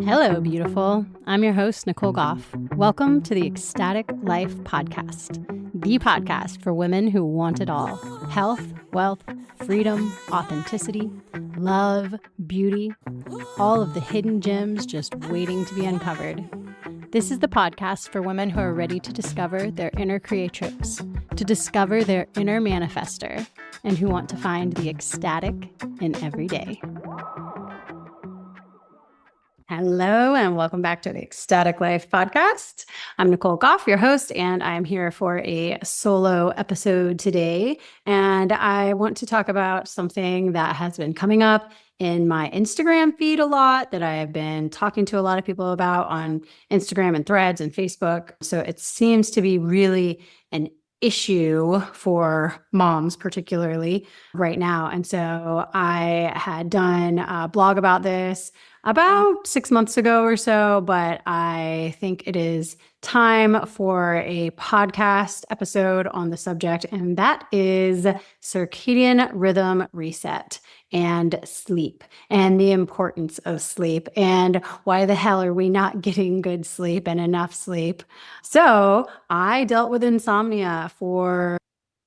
Hello, beautiful. I'm your host, Nicole Goff. Welcome to the Ecstatic Life Podcast, the podcast for women who want it all: health, wealth, freedom, authenticity, love, beauty, all of the hidden gems just waiting to be uncovered. This is the podcast for women who are ready to discover their inner creatrix, to discover their inner manifester, and who want to find the ecstatic in every day. Hello, and welcome back to the Ecstatic Life Podcast. I'm Nicole Goff, your host, and I'm here for a solo episode today. And I want to talk about something that has been coming up in my Instagram feed a lot, that I have been talking to a lot of people about on Instagram and Threads and Facebook. So it seems to be really an issue for moms, particularly right now. And so I had done a blog about this about 6 months ago or so, but I think it is time for a podcast episode on the subject, and that is circadian rhythm reset and sleep, and the importance of sleep, and why the hell are we not getting good sleep and enough sleep? So I dealt with insomnia for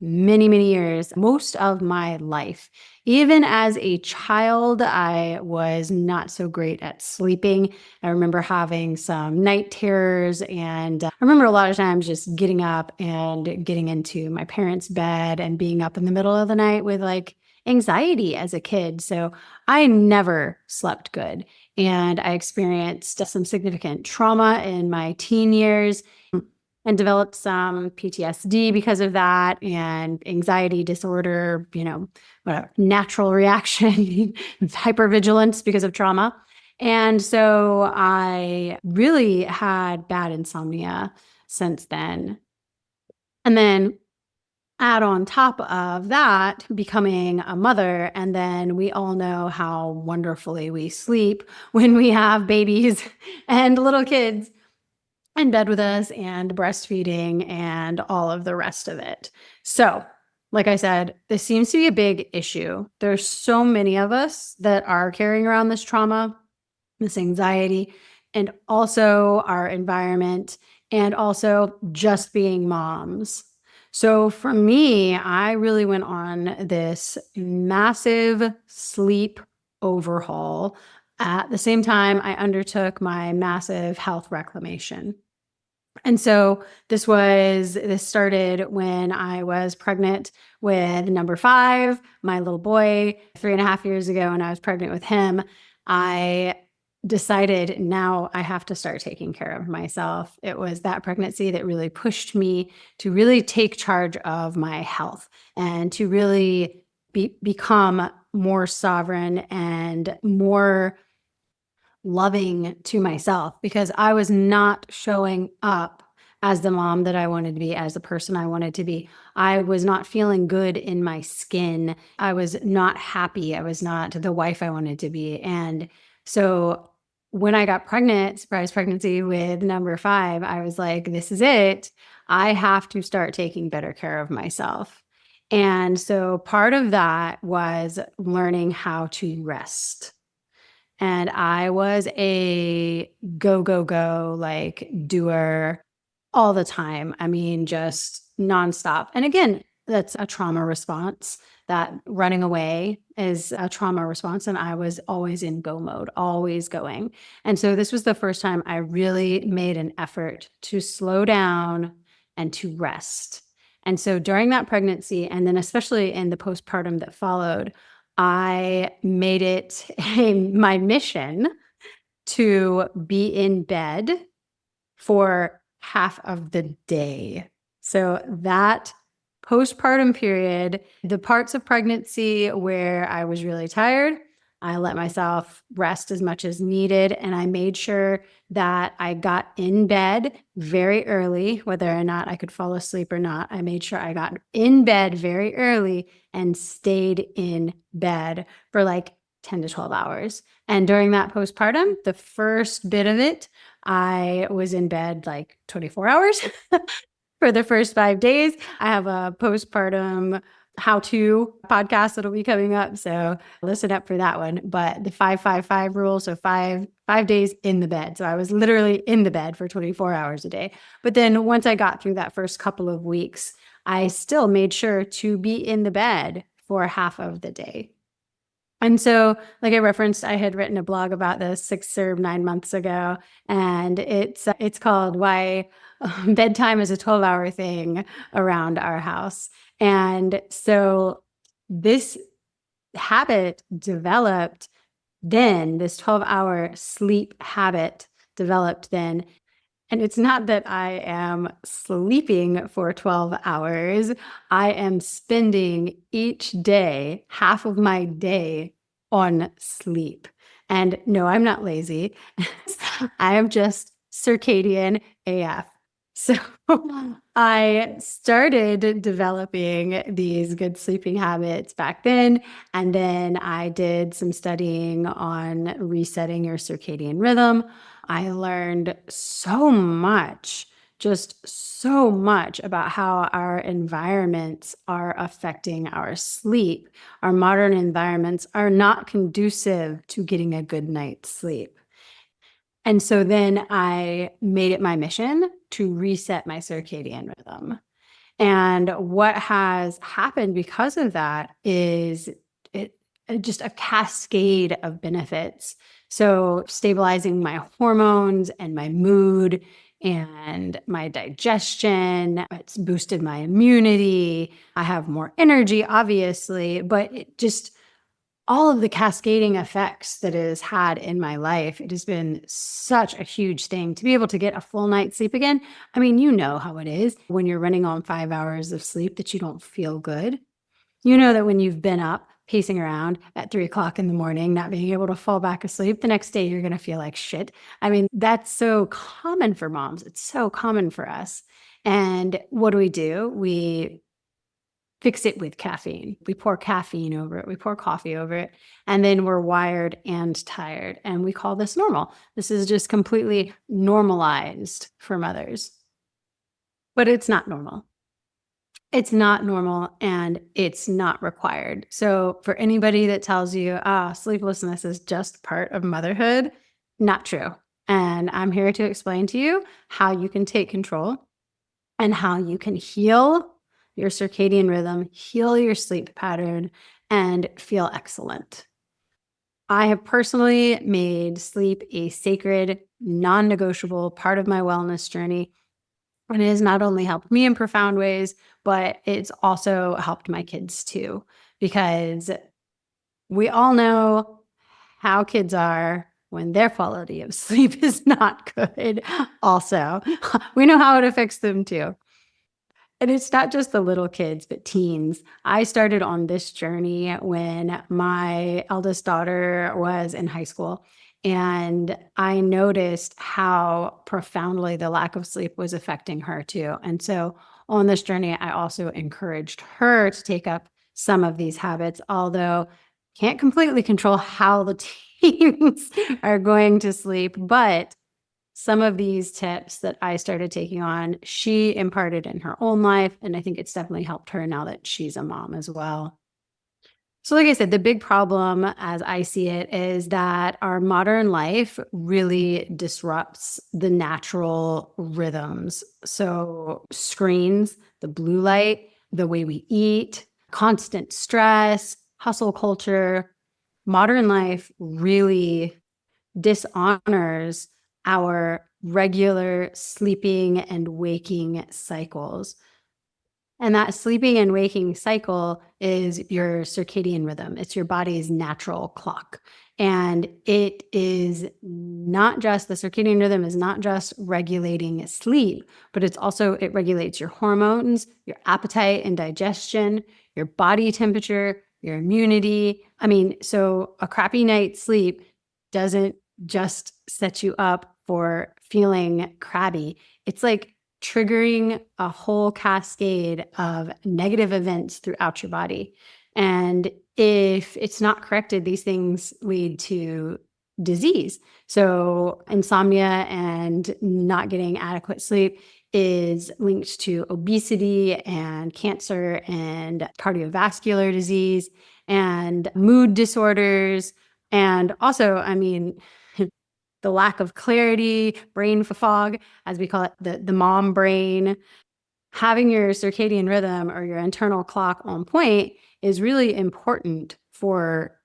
many years, most of my life. Even as a child, I was not so great at sleeping. I remember having some night terrors, and I remember a lot of times just getting up and getting into my parents' bed and being up in the middle of the night with like anxiety as a kid. So I never slept good. And I experienced some significant trauma in my teen years and developed some PTSD because of that, and anxiety disorder, whatever, natural reaction, hypervigilance because of trauma. And so I really had bad insomnia since then. And then add on top of that, becoming a mother, and then we all know how wonderfully we sleep when we have babies and little kids in bed with us and breastfeeding and all of the rest of it. So, like I said, this seems to be a big issue. There's so many of us that are carrying around this trauma, this anxiety, and also our environment, and also just being moms. So for me, I really went on this massive sleep overhaul at the same time I undertook my massive health reclamation. And so this started when I was pregnant with number 5, my little boy, 3.5 years ago, and I was pregnant with him. I decided now I have to start taking care of myself. It was that pregnancy that really pushed me to really take charge of my health and to really become more sovereign and more loving to myself, because I was not showing up as the mom that I wanted to be, as the person I wanted to be. I was not feeling good in my skin. I was not happy. I was not the wife I wanted to be. And so when I got pregnant, surprise pregnancy with number 5, I was like, this is it. I have to start taking better care of myself. And so part of that was learning how to rest. And I was a go, like doer all the time. I mean, just nonstop. And again, that's a trauma response. That running away is a trauma response. And I was always in go mode, always going. And so this was the first time I really made an effort to slow down and to rest. And so during that pregnancy, and then especially in the postpartum that followed, I made it my mission to be in bed for half of the day. So that postpartum period, the parts of pregnancy where I was really tired, I let myself rest as much as needed, and I made sure that I got in bed very early, whether or not I could fall asleep or not. I made sure I got in bed very early and stayed in bed for like 10 to 12 hours. And during that postpartum, the first bit of it, I was in bed like 24 hours for the first 5 days. I have a postpartum how-to podcast that'll be coming up. So listen up for that one. But the 5-5-5 rule, so five days in the bed. So I was literally in the bed for 24 hours a day. But then once I got through that first couple of weeks, I still made sure to be in the bed for half of the day. And so, like I referenced, I had written a blog about this 6 or 9 months ago, and it's called "Why Bedtime is a 12-Hour Thing Around Our House." And so, this habit developed then. This 12-hour sleep habit developed then, and it's not that I am sleeping for 12 hours. I am spending each day, half of my day on sleep. And no, I'm not lazy. I am just circadian AF. So I started developing these good sleeping habits back then. And then I did some studying on resetting your circadian rhythm. I learned so much, just so much about how our environments are affecting our sleep. Our modern environments are not conducive to getting a good night's sleep. And so then I made it my mission to reset my circadian rhythm. And what has happened because of that is it just a cascade of benefits. So stabilizing my hormones and my mood and my digestion. It's boosted my immunity. I have more energy, obviously, but it just all of the cascading effects that it has had in my life, it has been such a huge thing to be able to get a full night's sleep again. I mean, you know how it is when you're running on 5 hours of sleep that you don't feel good. You know that when you've been up pacing around at 3 o'clock in the morning, not being able to fall back asleep, the next day you're going to feel like shit. I mean, that's so common for moms. It's so common for us. And what do? We fix it with caffeine. We pour caffeine over it. We pour coffee over it. And then we're wired and tired. And we call this normal. This is just completely normalized for mothers. But it's not normal. It's not normal and it's not required. So for anybody that tells you, sleeplessness is just part of motherhood, not true. And I'm here to explain to you how you can take control and how you can heal your circadian rhythm, heal your sleep pattern, and feel excellent. I have personally made sleep a sacred, non negotiable part of my wellness journey. And it has not only helped me in profound ways, but it's also helped my kids too, because we all know how kids are when their quality of sleep is not good. Also, we know how it affects them too. And it's not just the little kids, but teens. I started on this journey when my eldest daughter was in high school. And I noticed how profoundly the lack of sleep was affecting her too. And so on this journey, I also encouraged her to take up some of these habits, although can't completely control how the teens are going to sleep. But some of these tips that I started taking on, she imparted in her own life. And I think it's definitely helped her now that she's a mom as well. So, like I said, the big problem as I see it is that our modern life really disrupts the natural rhythms. So, screens, the blue light, the way we eat, constant stress, hustle culture, modern life really dishonors our regular sleeping and waking cycles. And that sleeping and waking cycle is your circadian rhythm. It's your body's natural clock. And it is not just the circadian rhythm is not just regulating sleep, but it regulates your hormones, your appetite and digestion, your body temperature, your immunity. I mean, so a crappy night's sleep doesn't just set you up for feeling crabby. It's like triggering a whole cascade of negative events throughout your body. And if it's not corrected, these things lead to disease. So insomnia and not getting adequate sleep is linked to obesity and cancer and cardiovascular disease and mood disorders. And also, the lack of clarity, brain fog, as we call it, the mom brain. Having your circadian rhythm or your internal clock on point is really important for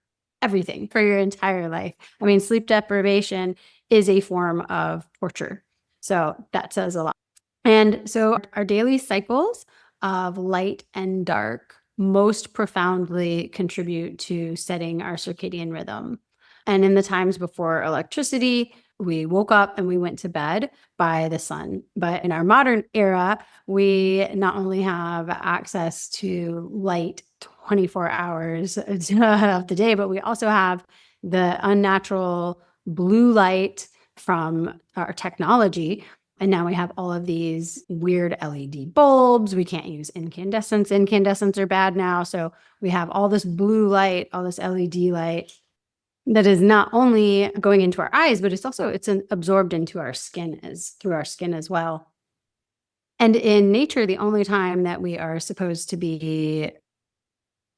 everything, for your entire life. Sleep deprivation is a form of torture. So that says a lot. And so our daily cycles of light and dark most profoundly contribute to setting our circadian rhythm. And in the times before electricity, we woke up and we went to bed by the sun. But in our modern era, we not only have access to light 24 hours of the day, but we also have the unnatural blue light from our technology. And now we have all of these weird LED bulbs. We can't use incandescents. Incandescents are bad now. So we have all this blue light, all this LED light that is not only going into our eyes, but it's absorbed into our skin through our skin as well. And in nature, the only time that we are supposed to be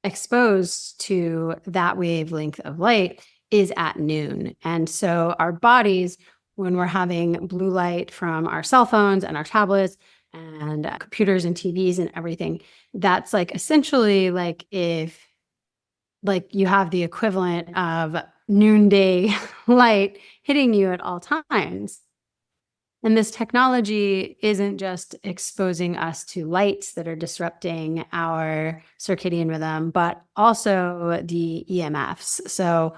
exposed to that wavelength of light is at noon. And so our bodies, when we're having blue light from our cell phones and our tablets and computers and TVs and everything, that's like essentially like if like you have the equivalent of noonday light hitting you at all times. And this technology isn't just exposing us to lights that are disrupting our circadian rhythm, but also the EMFs. So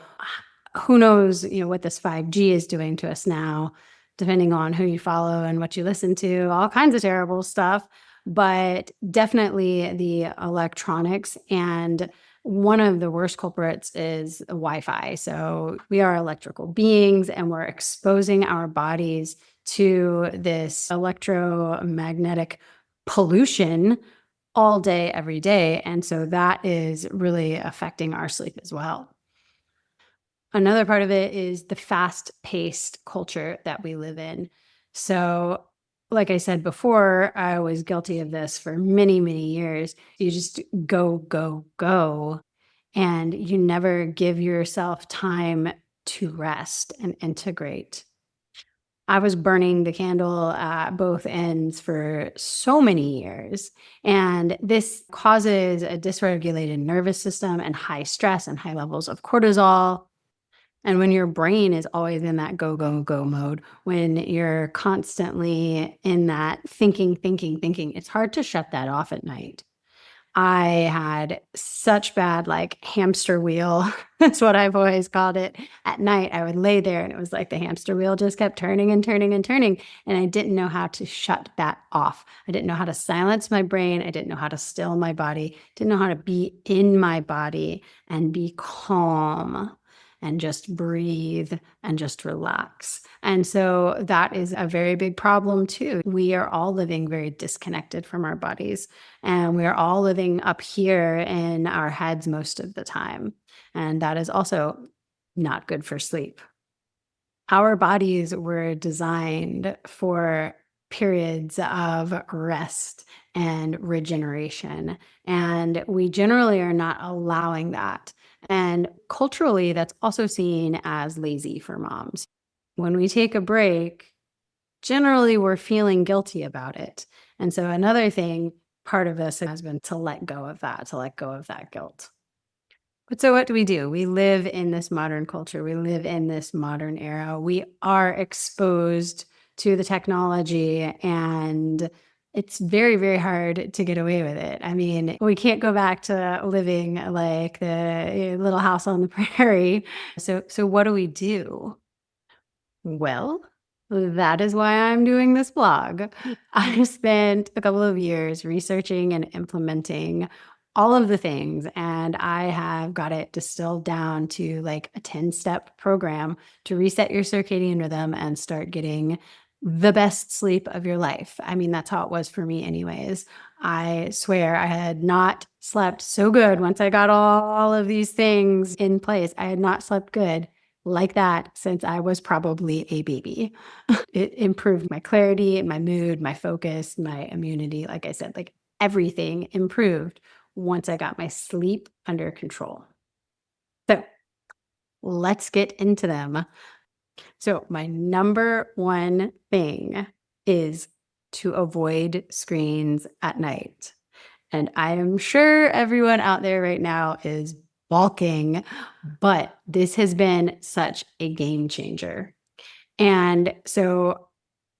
who knows, what this 5G is doing to us now, depending on who you follow and what you listen to, all kinds of terrible stuff, but definitely the electronics. And one of the worst culprits is Wi-Fi. So we are electrical beings and we're exposing our bodies to this electromagnetic pollution all day, every day. And so that is really affecting our sleep as well. Another part of it is the fast-paced culture that we live in. So, like I said before, I was guilty of this for many, many years. You just go, go, go, and you never give yourself time to rest and integrate. I was burning the candle at both ends for so many years. And this causes a dysregulated nervous system and high stress and high levels of cortisol. And when your brain is always in that go, go, go mode, when you're constantly in that thinking, it's hard to shut that off at night. I had such bad like hamster wheel. That's what I've always called it. At night, I would lay there and it was like the hamster wheel just kept turning and turning and turning. And I didn't know how to shut that off. I didn't know how to silence my brain. I didn't know how to still my body. Didn't know how to be in my body and be calm and just breathe and just relax. And so that is a very big problem too. We are all living very disconnected from our bodies, and we are all living up here in our heads most of the time. And that is also not good for sleep. Our bodies were designed for periods of rest and regeneration, and we generally are not allowing that. And culturally, that's also seen as lazy for moms. When we take a break, generally we're feeling guilty about it. And so another thing, part of this has been to let go of that, guilt. But so what do? We live in this modern culture. We live in this modern era. We are exposed to the technology, and it's very, very hard to get away with it. We can't go back to living like the little house on the prairie. So what do we do? Well, that is why I'm doing this blog. I spent a couple of years researching and implementing all of the things, and I have got it distilled down to like a 10-step program to reset your circadian rhythm and start getting the best sleep of your life. That's how it was for me anyways. I swear I had not slept so good once I got all of these things in place. I had not slept good like that since I was probably a baby. It improved my clarity, my mood, my focus, my immunity. Like I said, like everything improved once I got my sleep under control. So let's get into them. So, my number one thing is to avoid screens at night. And I am sure everyone out there right now is balking, but this has been such a game changer. And so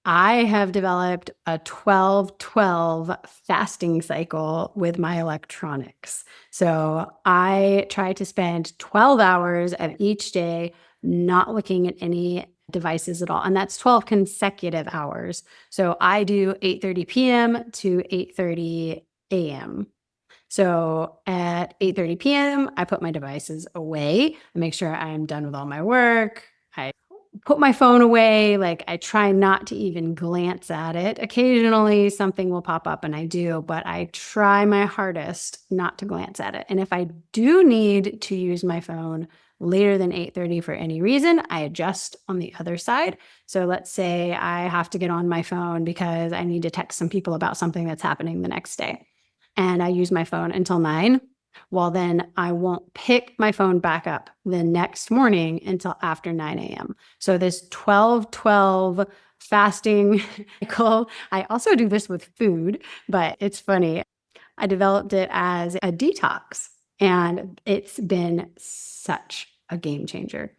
I have developed a 12-12 fasting cycle with my electronics. So I try to spend 12 hours of each day not looking at any devices at all. And that's 12 consecutive hours. So I do 8:30 p.m. to 8:30 a.m. So at 8:30 p.m., I put my devices away. I make sure I'm done with all my work. I put my phone away. Like I try not to even glance at it. Occasionally something will pop up and I do, but I try my hardest not to glance at it. And if I do need to use my phone later than 8:30 for any reason, I adjust on the other side. So let's say I have to get on my phone because I need to text some people about something that's happening the next day. And I use my phone until 9. Well, then I won't pick my phone back up the next morning until after 9 a.m. So this 12-12 fasting cycle, I also do this with food, but it's funny. I developed it as a detox, and it's been such a game changer.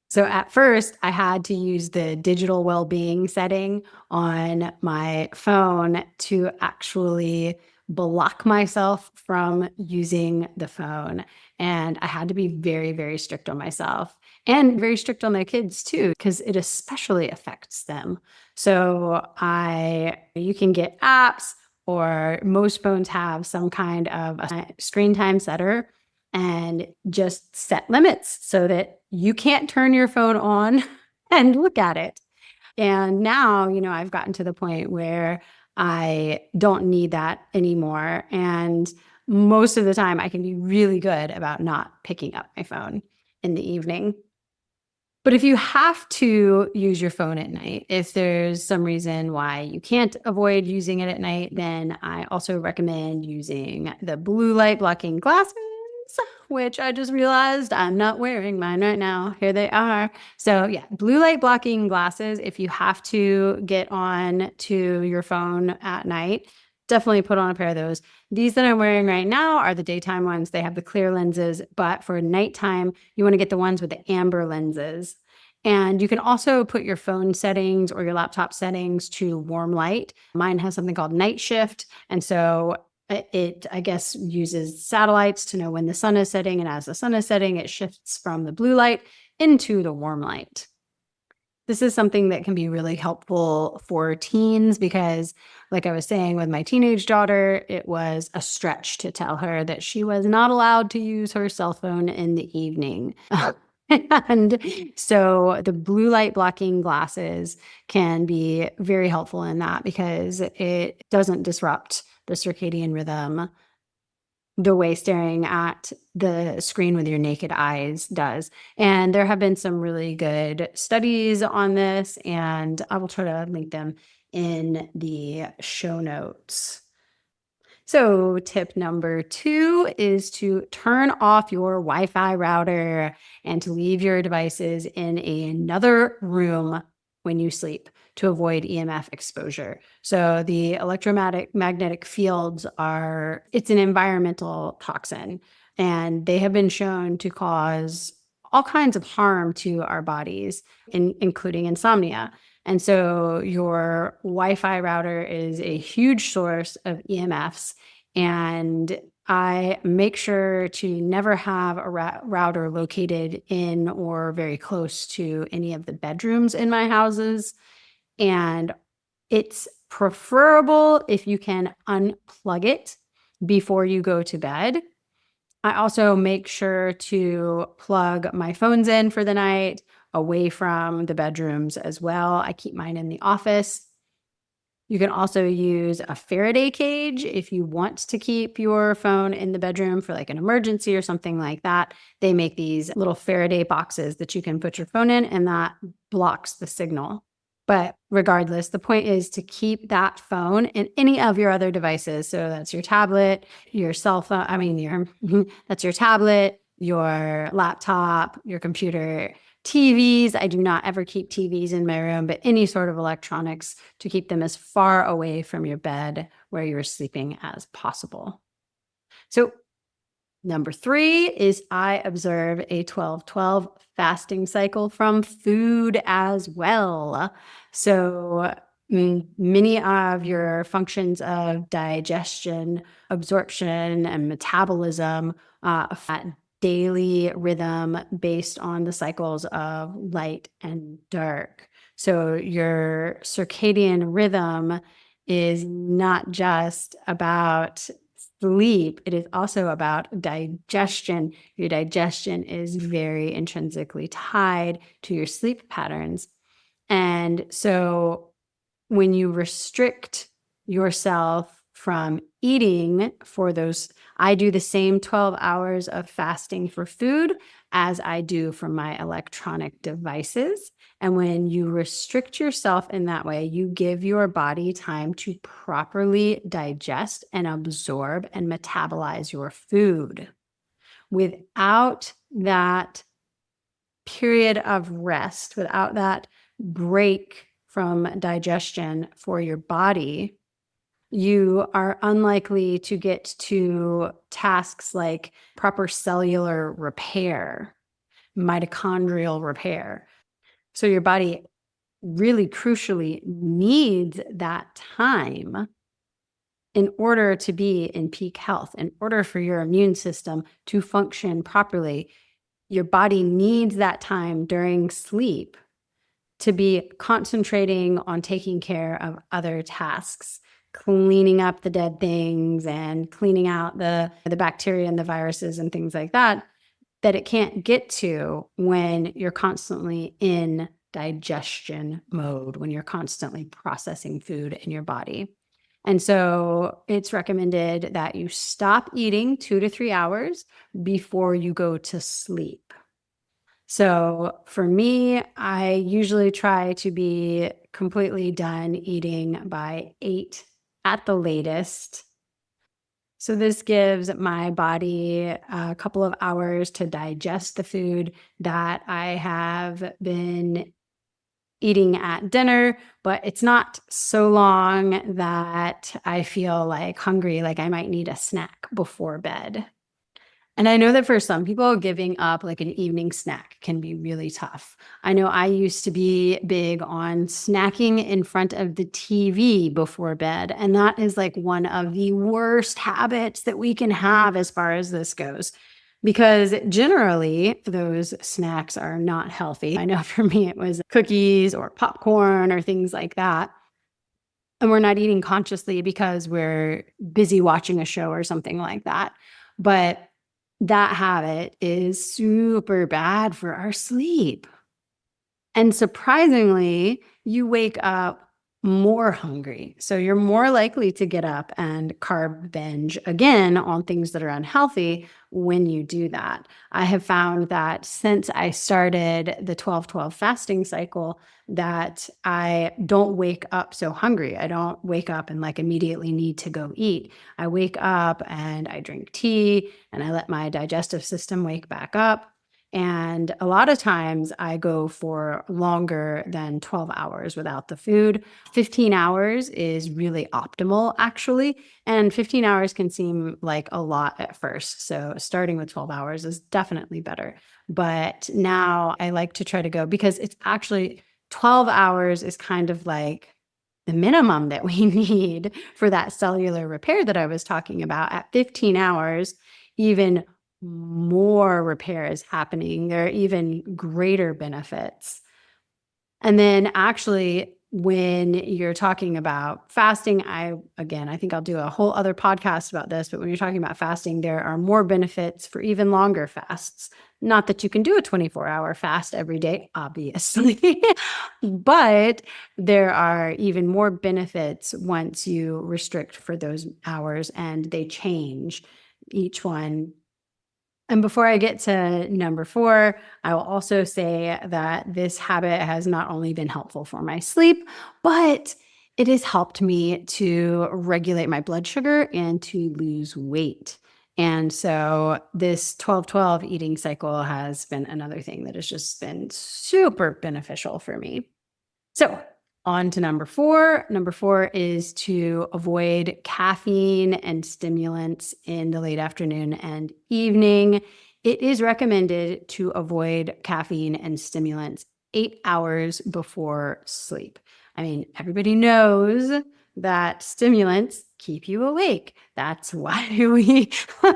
So at first, I had to use the digital well-being setting on my phone to actually block myself from using the phone. And I had to be very, very strict on myself and very strict on my kids too, because it especially affects them. So you can get apps, or most phones have some kind of a screen time setter, and just set limits so that you can't turn your phone on and look at it. And now, I've gotten to the point where I don't need that anymore. And most of the time, I can be really good about not picking up my phone in the evening. But if you have to use your phone at night, if there's some reason why you can't avoid using it at night, then I also recommend using the blue light blocking glasses, which I just realized I'm not wearing mine right now. Here they are. So yeah, blue light blocking glasses, if you have to get on to your phone at night, definitely put on a pair of those. These that I'm wearing right now are the daytime ones. They have the clear lenses, but for nighttime, you want to get the ones with the amber lenses. And you can also put your phone settings or your laptop settings to warm light. Mine has something called night shift. And so it, I guess, uses satellites to know when the sun is setting. And as the sun is setting, it shifts from the blue light into the warm light. This is something that can be really helpful for teens because, like I was saying with my teenage daughter, it was a stretch to tell her that she was not allowed to use her cell phone in the evening. And so the blue light blocking glasses can be very helpful in that because it doesn't disrupt the circadian rhythm the way staring at the screen with your naked eyes does. And there have been some really good studies on this, and I will try to link them in the show notes. So, tip number 2 is to turn off your Wi-Fi router and to leave your devices in another room when you sleep to avoid EMF exposure. So, the electromagnetic fields it's an environmental toxin, and they have been shown to cause all kinds of harm to our bodies, including insomnia. And so your Wi-Fi router is a huge source of EMFs. And I make sure to never have a router located in or very close to any of the bedrooms in my houses. And it's preferable if you can unplug it before you go to bed. I also make sure to plug my phones in for the night away from the bedrooms as well. I keep mine in the office. You can also use a Faraday cage if you want to keep your phone in the bedroom for like an emergency or something like that. They make these little Faraday boxes that you can put your phone in, and that blocks the signal. But regardless, the point is to keep that phone and any of your other devices. So that's your tablet, your cell phone, that's your tablet, your laptop, your computer, TVs. I do not ever keep TVs in my room, but any sort of electronics, to keep them as far away from your bed where you're sleeping as possible. So number 3 is I observe a 12-12 fasting cycle from food as well. So many of your functions of digestion, absorption, and metabolism affect daily rhythm based on the cycles of light and dark. So your circadian rhythm is not just about sleep, it is also about digestion. Your digestion is very intrinsically tied to your sleep patterns. And so when you restrict yourself from eating for those, I do the same 12 hours of fasting for food as I do for my electronic devices. And when you restrict yourself in that way, you give your body time to properly digest and absorb and metabolize your food. Without that period of rest, without that break from digestion for your body, you are unlikely to get to tasks like proper cellular repair, mitochondrial repair. So your body really crucially needs that time in order to be in peak health, in order for your immune system to function properly. Your body needs that time during sleep to be concentrating on taking care of other tasks, cleaning up the dead things and cleaning out the bacteria and the viruses and things like that, that it can't get to when you're constantly in digestion mode, when you're constantly processing food in your body. And so it's recommended that you stop eating 2 to 3 hours before you go to sleep. So for me, I usually try to be completely done eating by 8 at the latest. So this gives my body a couple of hours to digest the food that I have been eating at dinner, but it's not so long that I feel like hungry, like I might need a snack before bed. And I know that for some people, giving up like an evening snack can be really tough. I know I used to be big on snacking in front of the TV before bed, and that is like one of the worst habits that we can have as far as this goes. Because generally, those snacks are not healthy. I know for me, it was cookies or popcorn or things like that. And we're not eating consciously because we're busy watching a show or something like that. But that habit is super bad for our sleep. And surprisingly, you wake up more hungry. So you're more likely to get up and carb binge again on things that are unhealthy when you do that. I have found that since I started the 12-12 fasting cycle, that I don't wake up so hungry. I don't wake up and like immediately need to go eat. I wake up and I drink tea and I let my digestive system wake back up. And a lot of times I go for longer than 12 hours without the food. 15 hours is really optimal, actually. And 15 hours can seem like a lot at first. So starting with 12 hours is definitely better. But now I like to try to go, because it's actually 12 hours is kind of like the minimum that we need for that cellular repair that I was talking about. At 15 hours, even more repair is happening. There are even greater benefits. And then actually, when you're talking about fasting, I think I'll do a whole other podcast about this, but when you're talking about fasting, there are more benefits for even longer fasts. Not that you can do a 24-hour fast every day, obviously, but there are even more benefits once you restrict for those hours, and they change each one. And before I get to number 4, I will also say that this habit has not only been helpful for my sleep, but it has helped me to regulate my blood sugar and to lose weight. And so this 12-12 eating cycle has been another thing that has just been super beneficial for me. So on to number 4. Number 4 is to avoid caffeine and stimulants in the late afternoon and evening. It is recommended to avoid caffeine and stimulants 8 hours before sleep. I mean, everybody knows that stimulants keep you awake. That's why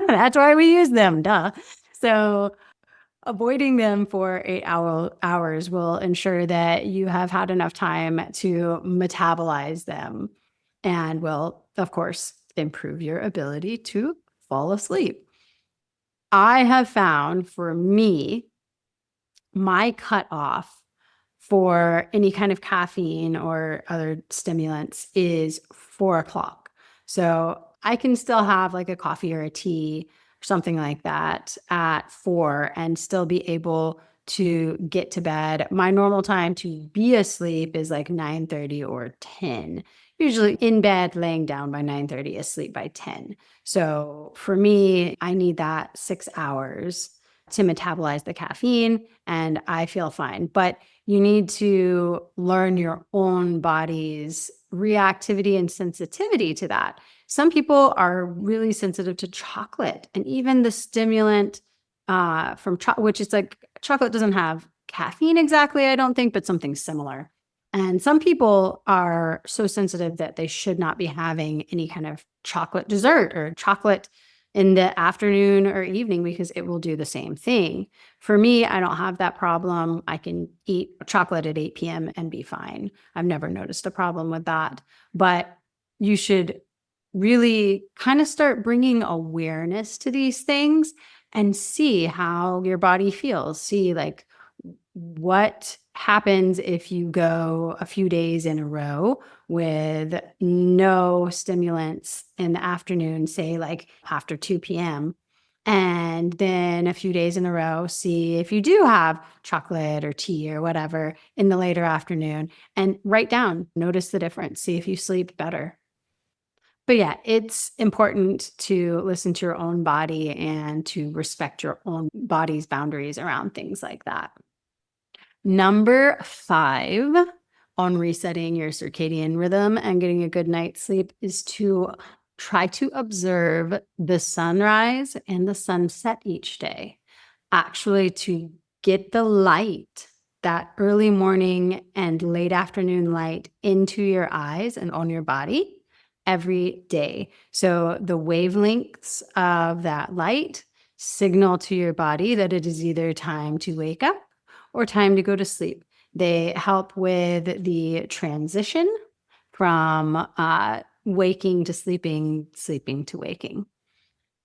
that's why we use them, duh. So avoiding them for 8 hours will ensure that you have had enough time to metabolize them and will, of course, improve your ability to fall asleep. I have found for me, my cutoff for any kind of caffeine or other stimulants is 4 o'clock. So I can still have like a coffee or a tea or something like that at 4 and still be able to get to bed. My normal time to be asleep is like 9:30 or 10. Usually in bed, laying down by 9:30, asleep by 10. So for me, I need that 6 hours to metabolize the caffeine and I feel fine. But you need to learn your own body's reactivity and sensitivity to that. Some people are really sensitive to chocolate and even the stimulant from chocolate, which is like chocolate doesn't have caffeine exactly, I don't think, but something similar. And some people are so sensitive that they should not be having any kind of chocolate dessert or chocolate in the afternoon or evening because it will do the same thing. For me, I don't have that problem. I can eat chocolate at 8 p.m. and be fine. I've never noticed a problem with that. But you should really kind of start bringing awareness to these things and see how your body feels. See, like, what happens if you go a few days in a row with no stimulants in the afternoon, say like after 2 p.m., and then a few days in a row, see if you do have chocolate or tea or whatever in the later afternoon, and write down, notice the difference, see if you sleep better. But yeah, it's important to listen to your own body and to respect your own body's boundaries around things like that. Number 5 on resetting your circadian rhythm and getting a good night's sleep is to try to observe the sunrise and the sunset each day. Actually, to get the light, that early morning and late afternoon light into your eyes and on your body every day. So the wavelengths of that light signal to your body that it is either time to wake up or time to go to sleep. They help with the transition from waking to sleeping, sleeping to waking.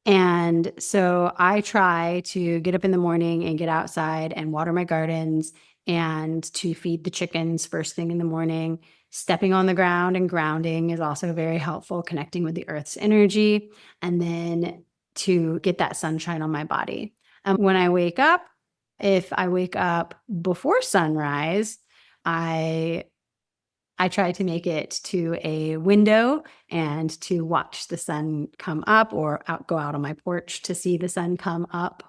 And so I try to get up in the morning and get outside and water my gardens and to feed the chickens first thing in the morning. Stepping on the ground and grounding is also very helpful, connecting with the earth's energy, and then to get that sunshine on my body. When I wake up, if I wake up before sunrise, I I try to make it to a window and to watch the sun come up or go out on my porch to see the sun come up.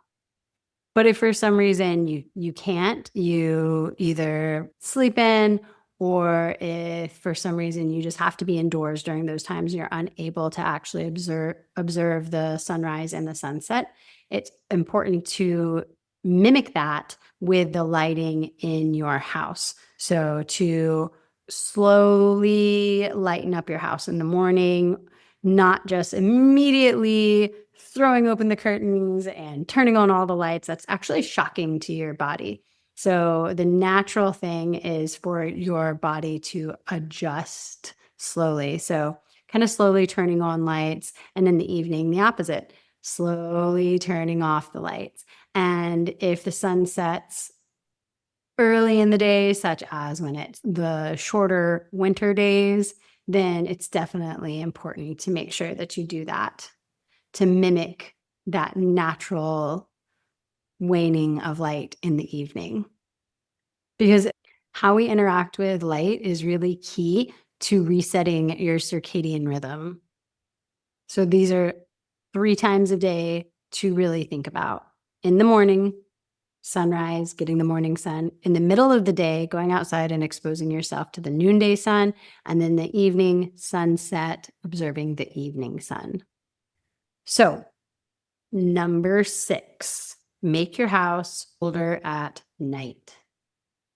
But if for some reason you can't, you either sleep in, or if for some reason you just have to be indoors during those times, you're unable to actually observe the sunrise and the sunset, it's important to mimic that with the lighting in your house. So to slowly lighten up your house in the morning, not just immediately throwing open the curtains and turning on all the lights. That's actually shocking to your body. So the natural thing is for your body to adjust slowly. So kind of slowly turning on lights, and in the evening, the opposite, slowly turning off the lights. And if the sun sets early in the day, such as when it's the shorter winter days, then it's definitely important to make sure that you do that to mimic that natural waning of light in the evening. Because how we interact with light is really key to resetting your circadian rhythm. So these are 3 times a day to really think about. In the morning, sunrise, getting the morning sun. In the middle of the day, going outside and exposing yourself to the noonday sun. And then the evening, sunset, observing the evening sun. So, number 6, make your house colder at night.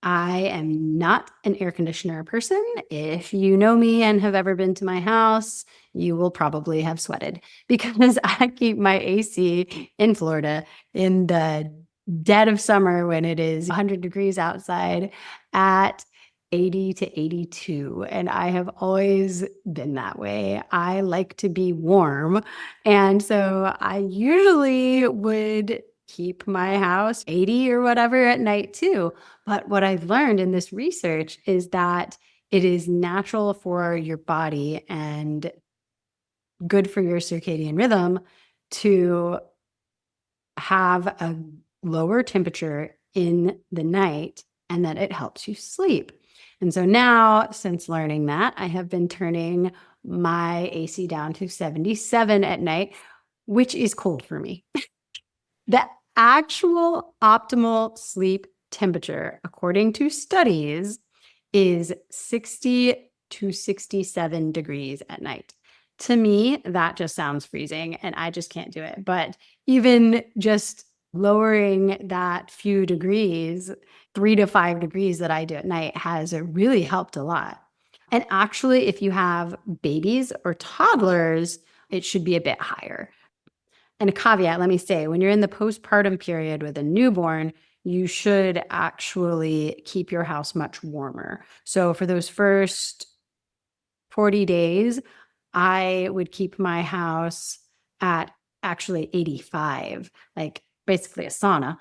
I am not an air conditioner person. If you know me and have ever been to my house, you will probably have sweated because I keep my AC in Florida in the dead of summer when it is 100 degrees outside at 80 to 82. And I have always been that way. I like to be warm. And so I usually would keep my house 80 or whatever at night too. But what I've learned in this research is that it is natural for your body and good for your circadian rhythm to have a lower temperature in the night and that it helps you sleep. And so now, since learning that, I have been turning my AC down to 77 at night, which is cold for me. The actual optimal sleep temperature, according to studies, is 60 to 67 degrees at night. To me, that just sounds freezing and I just can't do it. But even just lowering that few degrees, 3 to 5 degrees that I do at night, has really helped a lot. And actually, if you have babies or toddlers, it should be a bit higher. And a caveat, let me say, when you're in the postpartum period with a newborn, you should actually keep your house much warmer. So for those first 40 days, I would keep my house at actually 85, like basically a sauna,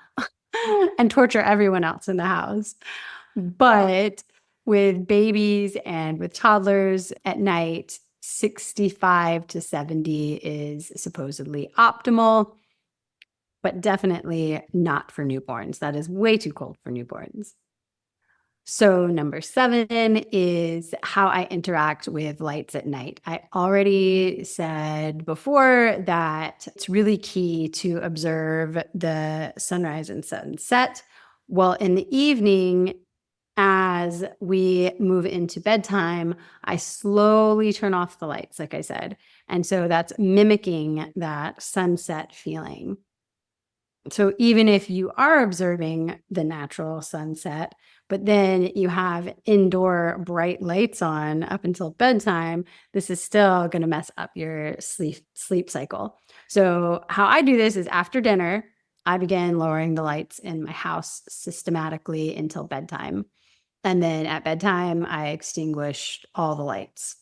and torture everyone else in the house. But with babies and with toddlers at night, 65 to 70 is supposedly optimal, but definitely not for newborns. That is way too cold for newborns. So, number 7 is how I interact with lights at night. I already said before that it's really key to observe the sunrise and sunset. Well, in the evening, as we move into bedtime, I slowly turn off the lights, like I said. And so that's mimicking that sunset feeling. So even if you are observing the natural sunset, but then you have indoor bright lights on up until bedtime, this is still going to mess up your sleep cycle. So how I do this is after dinner, I begin lowering the lights in my house systematically until bedtime. And then at bedtime, I extinguish all the lights.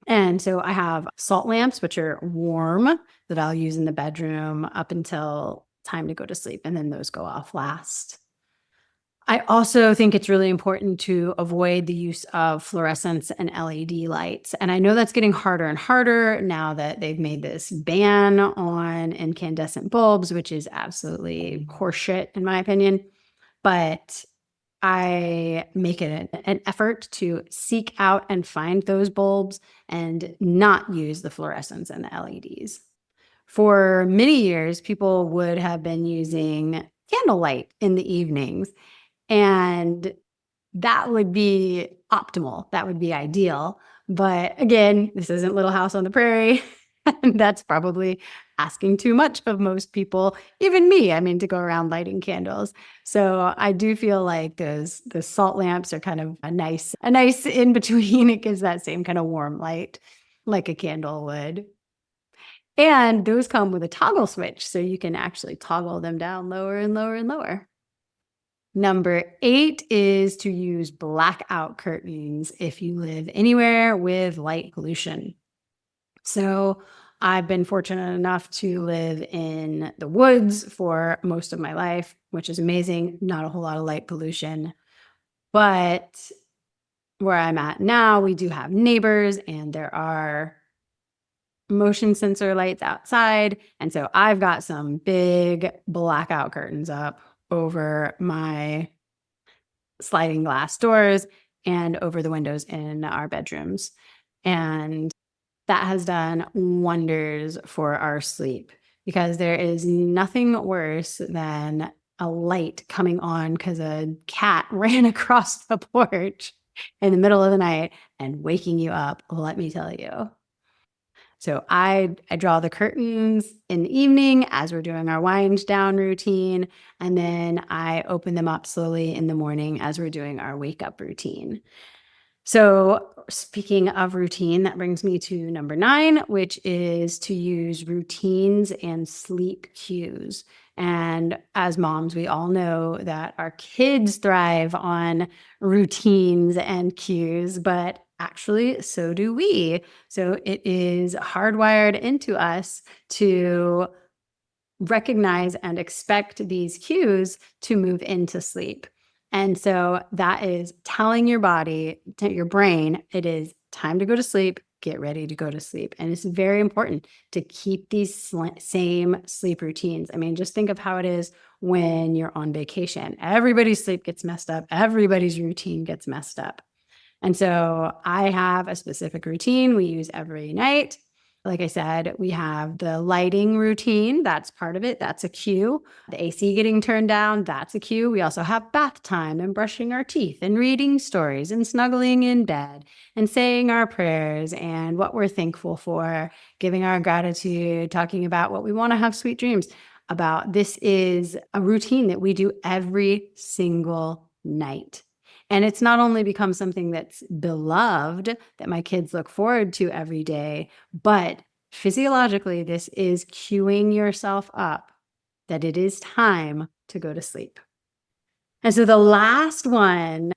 And so I have salt lamps, which are warm, that I'll use in the bedroom up until time to go to sleep. And then those go off last. I also think it's really important to avoid the use of fluorescents and LED lights. And I know that's getting harder and harder now that they've made this ban on incandescent bulbs, which is absolutely horseshit, in my opinion. But I make it an effort to seek out and find those bulbs and not use the fluorescents and the LEDs. For many years, people would have been using candlelight in the evenings, and that would be optimal. That would be ideal. But again, this isn't Little House on the Prairie. And that's probably asking too much of most people, even me. I mean, to go around lighting candles. So I do feel like the salt lamps are kind of a nice in between. It gives that same kind of warm light like a candle would. And those come with a toggle switch, so you can actually toggle them down lower and lower and lower. Number 8 is to use blackout curtains if you live anywhere with light pollution. So I've been fortunate enough to live in the woods for most of my life, which is amazing. Not a whole lot of light pollution. But where I'm at now, we do have neighbors and there are motion sensor lights outside. And so I've got some big blackout curtains up over my sliding glass doors and over the windows in our bedrooms. And that has done wonders for our sleep because there is nothing worse than a light coming on because a cat ran across the porch in the middle of the night and waking you up, let me tell you. So I draw the curtains in the evening as we're doing our wind down routine, and then I open them up slowly in the morning as we're doing our wake up routine. So, speaking of routine, that brings me to number 9, which is to use routines and sleep cues. And as moms, we all know that our kids thrive on routines and cues, but actually, so do we. So, it is hardwired into us to recognize and expect these cues to move into sleep. And so that is telling your body, to your brain, it is time to go to sleep, get ready to go to sleep. And it's very important to keep these same sleep routines. I mean, just think of how it is when you're on vacation. Everybody's sleep gets messed up, everybody's routine gets messed up. And so I have a specific routine we use every night. Like I said, we have the lighting routine. That's part of it. That's a cue. The AC getting turned down. That's a cue. We also have bath time and brushing our teeth and reading stories and snuggling in bed and saying our prayers and what we're thankful for, giving our gratitude, talking about what we want to have sweet dreams about. This is a routine that we do every single night. And it's not only become something that's beloved that my kids look forward to every day, but physiologically, this is cueing yourself up that it is time to go to sleep. And so the last one,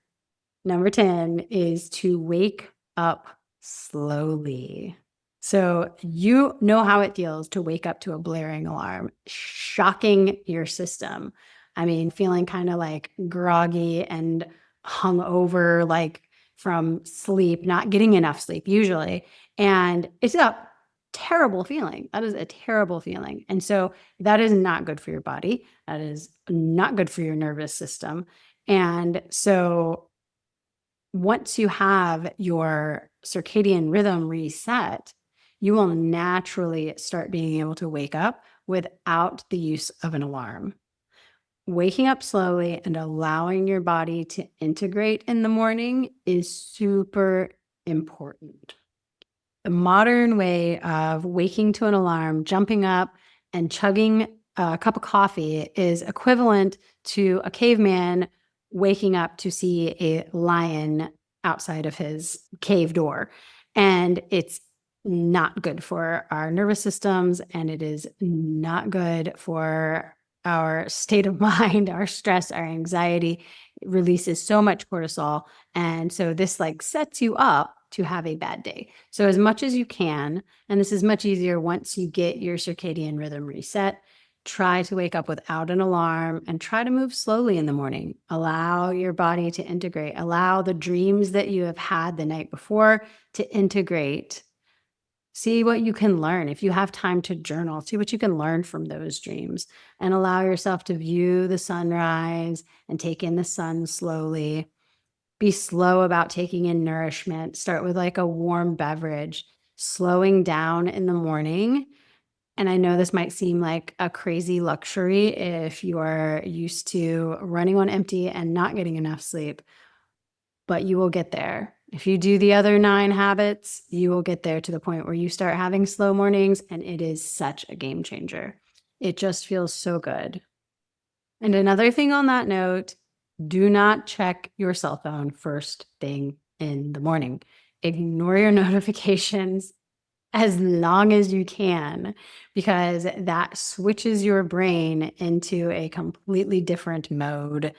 number 10, is to wake up slowly. So you know how it feels to wake up to a blaring alarm, shocking your system. I mean, feeling kind of like groggy and hungover, like from sleep, not getting enough sleep usually. And it's a terrible feeling. That is a terrible feeling. And so that is not good for your body. That is not good for your nervous system. And so once you have your circadian rhythm reset, you will naturally start being able to wake up without the use of an alarm. Waking up slowly and allowing your body to integrate in the morning is super important. The modern way of waking to an alarm, jumping up, and chugging a cup of coffee is equivalent to a caveman waking up to see a lion outside of his cave door. And it's not good for our nervous systems, and it is not good for our state of mind, our stress, our anxiety. It releases so much cortisol. And so this like sets you up to have a bad day. So as much as you can, and this is much easier once you get your circadian rhythm reset, try to wake up without an alarm and try to move slowly in the morning. Allow your body to integrate. Allow the dreams that you have had the night before to integrate. See what you can learn. If you have time to journal, see what you can learn from those dreams and allow yourself to view the sunrise and take in the sun slowly. Be slow about taking in nourishment. Start with like a warm beverage, slowing down in the morning. And I know this might seem like a crazy luxury if you're used to running on empty and not getting enough sleep, but you will get there. If you do the other 9 habits, you will get there to the point where you start having slow mornings, and it is such a game changer. It just feels so good. And another thing on that note, do not check your cell phone first thing in the morning. Ignore your notifications as long as you can, because that switches your brain into a completely different mode.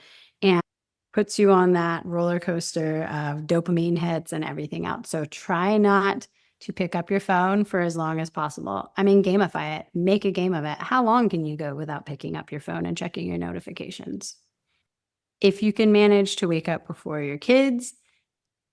puts you on that roller coaster of dopamine hits and everything else. So try not to pick up your phone for as long as possible. I mean, gamify it, make a game of it. How long can you go without picking up your phone and checking your notifications? If you can manage to wake up before your kids,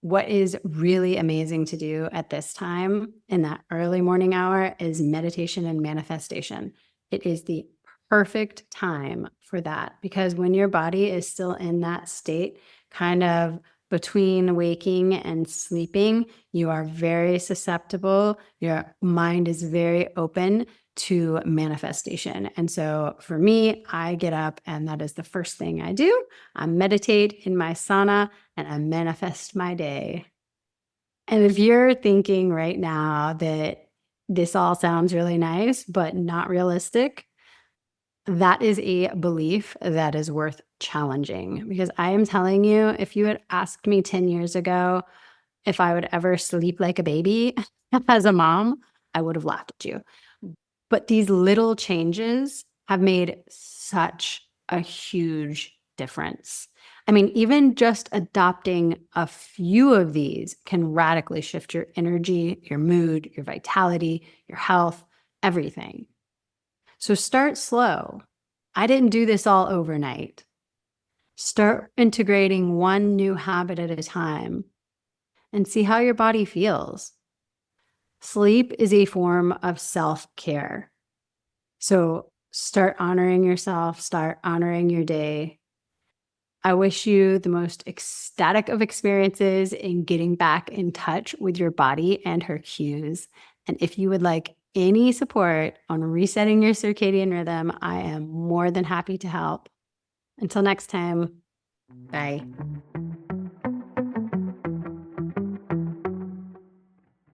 what is really amazing to do at this time in that early morning hour is meditation and manifestation. It is the perfect time for that because when your body is still in that state, kind of between waking and sleeping, you are very susceptible. Your mind is very open to manifestation. And so for me, I get up and that is the first thing I do. I meditate in my sauna and I manifest my day. And if you're thinking right now that this all sounds really nice, but not realistic, that is a belief that is worth challenging because I am telling you, if you had asked me 10 years ago if I would ever sleep like a baby as a mom, I would have laughed at you. But these little changes have made such a huge difference. I mean, even just adopting a few of these can radically shift your energy, your mood, your vitality, your health, everything. So start slow. I didn't do this all overnight. Start integrating one new habit at a time and see how your body feels. Sleep is a form of self-care. So start honoring yourself, start honoring your day. I wish you the most ecstatic of experiences in getting back in touch with your body and her cues. And if you would like any support on resetting your circadian rhythm, I am more than happy to help. Until next time, bye.